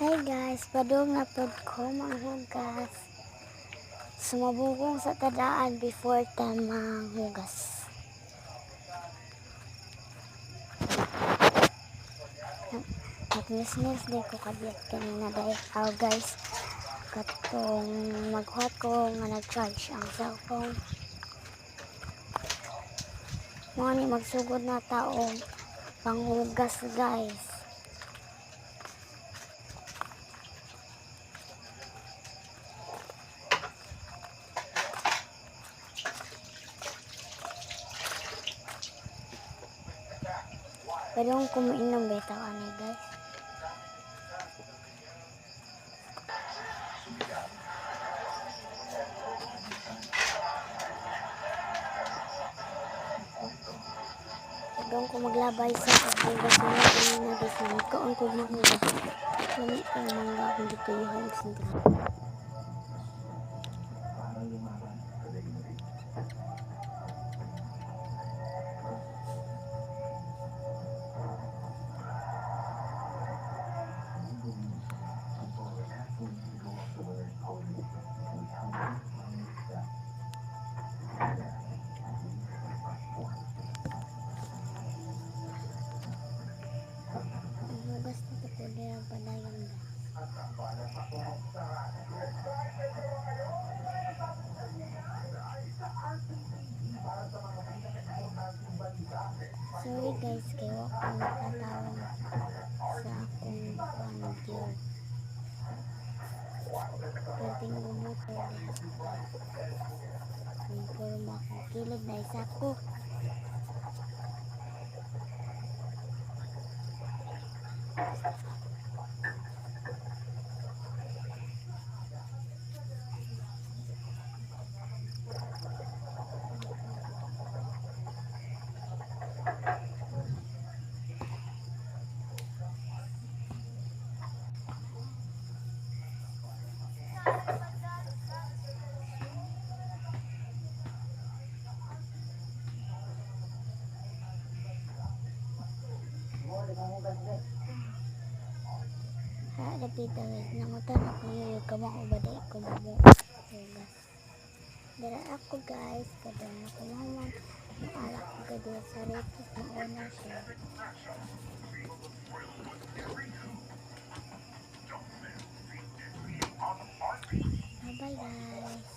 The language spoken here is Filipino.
Hi guys, padung na pod ko mga hugas. Sumabugong sa tadaan before tamang hugas. Nagnis-nis din ko kadiyat kanina dahil guys. Katong maghuhat ko nga nag-charge ang cellphone. Mga ni magsugod na taong panghugas guys. Pwede kong kumiinom bitaw anay guys. Pwede ko maglabay sa paghugas na kanina guys. Nagkaon ko maghugas. Lamit ko mangga kung dito yung sintra. Hugas na ito po na padayon na. Sorry guys, kaya ako nakatawang sa akong video. Pwedeng bumuto na. May kurma akong kilid na isa ko. Ada kita guys, nangutan ako yung kamao baday ko mabugas. Dara ako guys, kadang ako naman maalak ko gado sa repis na owner siya. Bye bye guys.